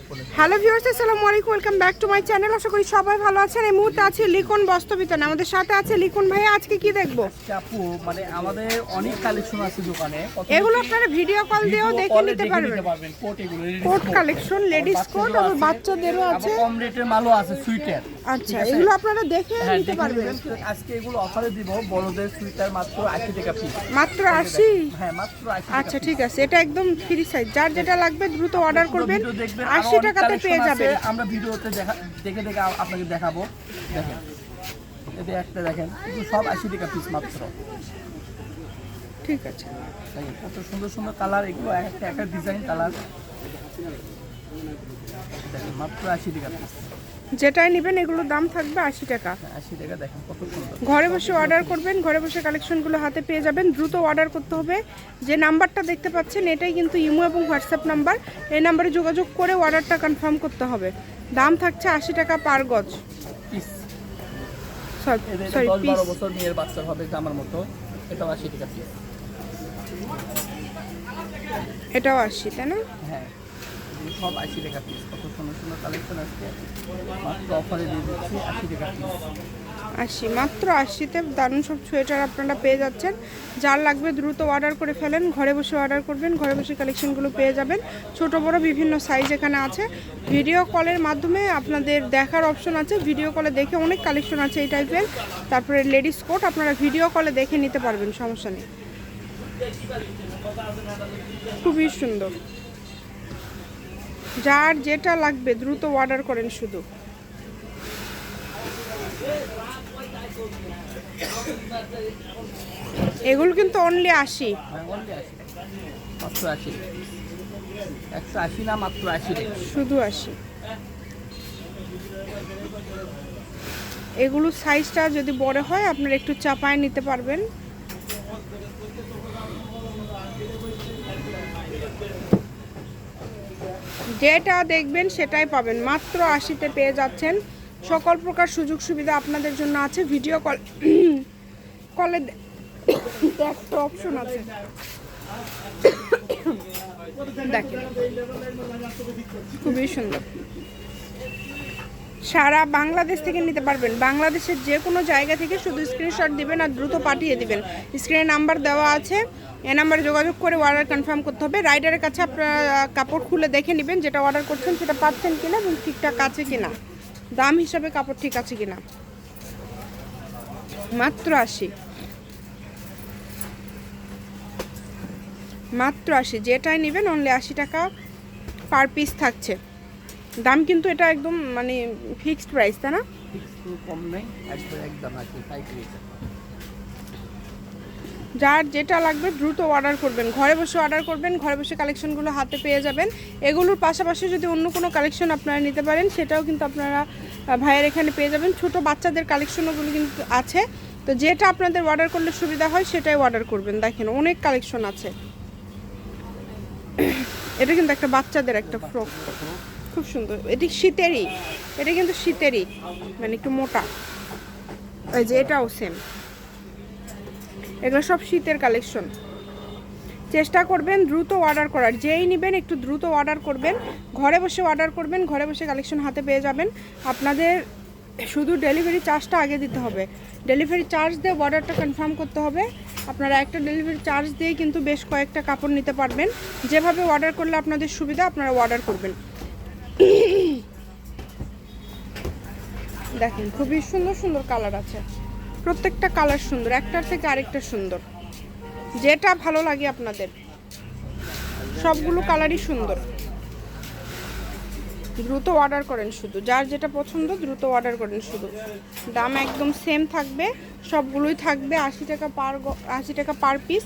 Hello viewers, আসসালামু আলাইকুম, welcome back to my channel. আশা করি সবাই ভালো আছেন। এই মুহূর্তে আছে লিখন বস্ত্রবিতান, আমাদের সাথে আছে লিখন ভাইয়া। আজকে কি দেখবো? আপু মানে আমাদের অনেক কালেকশন আছে দোকানে, এগুলো আপনারা ভিডিও কল দিয়েও দেখে নিতে পারবেন। কোট কালেকশন, লেডিস কোট আর বাচ্চাদেরও আছে, কম রেটের মালও আছে, সুইটার। আচ্ছা, এগুলো আপনারা দেখে নিতে পারবেন। আজকে এগুলো অফারে দিব, বড়দের সুইটার মাত্র 80 টাকা পিস। মাত্র 80? হ্যাঁ, মাত্র 80। আচ্ছা ঠিক আছে, এটা একদম ফ্রি সাইজ, যার যেটা লাগবে দ্রুত অর্ডার করবেন, 80 টাকাতে পেয়ে যাবেন। আমরা ভিডিওতে দেখে দেখে আপনাকে দেখাবো। দেখেন, এতে একটা দেখেন, সব 80 টাকা পিস মাত্র। ঠিক আছে, কত সুন্দর সুন্দর কালার, এগুলো একটা ডিজাইন কালার। দেখেন মাত্র 80 টাকা পিস। যেটাই নেবেন এগুলোর দাম থাকবে 80 টাকা। 80 টাকা, দেখেন কত সুন্দর। ঘরে বসে অর্ডার করবেন, ঘরে বসে কালেকশনগুলো হাতে পেয়ে যাবেন। দ্রুত অর্ডার করতে হবে। যে নাম্বারটা দেখতে পাচ্ছেন এটাই কিন্তু ইমো এবং হোয়াটসঅ্যাপ নাম্বার। এই নাম্বারে যোগাযোগ করে অর্ডারটা কনফার্ম করতে হবে। দাম থাকছে 80 টাকা পার গজ। সরি 12 বছর মেয়ের বাচ্চা হবে আমার মতো, এটাও 80 টাকা পিস। এটাও 80, তাই না? হ্যাঁ, সব 80 টাকা পিস। কত সুন্দর সুন্দর কালেকশন আজকে মাত্র অফারে দিয়ে দিচ্ছি 80 টাকা পিস। 80, মাত্র 80তে দারুণ সব সোয়েটার আপনারা পেয়ে যাচ্ছেন। যার লাগবে দ্রুত অর্ডার করে ফেলেন, ঘরে বসে অর্ডার করবেন, ঘরে বসে কালেকশনগুলো পেয়ে যাবেন। ছোট বড় বিভিন্ন সাইজ এখানে আছে। ভিডিও কলের মাধ্যমে আপনাদের দেখার অপশন আছে, ভিডিও কলে দেখে অনেক কালেকশন আছে এই টাইপের। তারপরে লেডিস কোট আপনারা ভিডিও কলে দেখে নিতে পারবেন, সমস্যা নেই। খুবই সুন্দর, যার যেটা লাগবে দ্রুত অর্ডার করেন শুধু। এগুলো কিন্তু অনলি 80। মাত্র 80, 180 না, মাত্র 80 শুধু 80। এগুলো সাইজটা যদি বড় হয় আপনারা একটু চাপায় নিতে পারবেন। যেটা দেখবেন সেটাই পাবেন, মাত্র 80তে পেয়ে যাচ্ছেন। সকল প্রকার সুযোগ সুবিধা আপনাদের জন্য আছে। ভিডিও কলে একটা অপশন আছে, দেখেন খুবই সুন্দর। সারা বাংলাদেশ থেকে নিতে পারবেন, বাংলাদেশের যে কোনো জায়গা থেকে শুধু স্ক্রিনশট দিবেন আর দ্রুত পাঠিয়ে দিবেন। স্ক্রিনে নাম্বার দেওয়া আছে, এ নাম্বারে যোগাযোগ করে অর্ডার কনফার্ম করতে হবে। রাইডারের কাছে আপনারা কাপড় খুলে দেখে নেবেন যেটা অর্ডার করছেন সেটা পাচ্ছেন কিনা এবং ঠিকঠাক আছে কিনা, দাম হিসাবে কাপড় ঠিক আছে কিনা। মাত্র 80, মাত্র 80, যেটাই নেবেন অনলি 80 টাকা পার পিস থাকছে। দাম কিন্তু এটা একদম মানে ফিক্সড প্রাইস, তাই না? কম নেই, একদম আছে। যার যেটা লাগবে দ্রুত অর্ডার করবেন, ঘরে বসে অর্ডার করবেন, ঘরে বসে কালেকশনগুলো হাতে পেয়ে যাবেন। এগুলোর পাশাপাশি যদি অন্য কোনো কালেকশন আপনারা নিতে পারেন সেটাও কিন্তু আপনারা ভাইয়ের এখানে পেয়ে যাবেন। ছোট বাচ্চাদের কালেকশনগুলো কিন্তু আছে, তো যেটা আপনাদের অর্ডার করলে সুবিধা হয় সেটাই অর্ডার করবেন। দেখেন অনেক কালেকশন আছে। এটা কিন্তু একটা বাচ্চাদের একটা ফ্রক, খুব সুন্দর। এটি শীতেরই, এটা কিন্তু শীতেরই, মানে একটু মোটা। এই যে এটাও সেম, এগুলো সব শীতের কালেকশন। চেষ্টা করবেন দ্রুত অর্ডার করার, যেই নেবেন একটু দ্রুত অর্ডার করবেন, ঘরে বসে অর্ডার করবেন, ঘরে বসে কালেকশন হাতে পেয়ে যাবেন। আপনাদের শুধু ডেলিভারি চার্জটা আগে দিতে হবে, ডেলিভারি চার্জ দিয়ে অর্ডারটা কনফার্ম করতে হবে। আপনারা একটা ডেলিভারি চার্জ দিয়ে কিন্তু বেশ কয়েকটা কাপড় নিতে পারবেন। যেভাবে অর্ডার করলে আপনাদের সুবিধা আপনারা অর্ডার করবেন। দেখেন খুবই সুন্দর সুন্দর কালার আছে, প্রত্যেকটা কালার সুন্দর, একটার থেকে আরেকটা সুন্দর। যেটা ভালো লাগে আপনাদের, সবগুলো কালারই সুন্দর। দ্রুত অর্ডার করেন শুধু, যার যেটা পছন্দ দ্রুত অর্ডার করেন শুধু। দাম একদম সেম থাকবে, সবগুলোই থাকবে 80 টাকা পার পিস।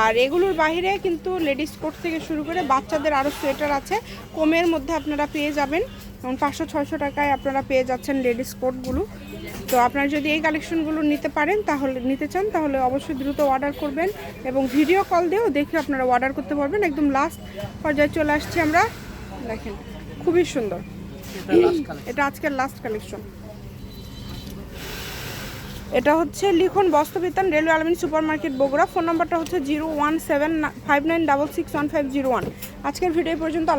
আর এগুলোর বাইরে কিন্তু লেডিস কোট থেকে শুরু করে বাচ্চাদের আরও সোয়েটার আছে, কমের মধ্যে আপনারা পেয়ে যাবেন। এবং 500-600 টাকায় আপনারা পেয়ে যাচ্ছেন লেডিস কোটগুলো। তো আপনারা যদি এই কালেকশনগুলো নিতে চান তাহলে অবশ্যই দ্রুত অর্ডার করবেন এবং ভিডিও কল দিয়েও দেখে আপনারা অর্ডার করতে পারবেন। একদম লাস্ট পর্যায়ে চলে আসছি আমরা, দেখেন খুবই সুন্দর। এটা আজকের লাস্ট কালেকশন। এটা হচ্ছে লিখন বস্ত্রবিতান, রেলওয়ে আলমিন সুপার মার্কেট, বগুড়া। ফোন নাম্বারটা হচ্ছে 01759661501। আজকের ভিডিও পর্যন্ত।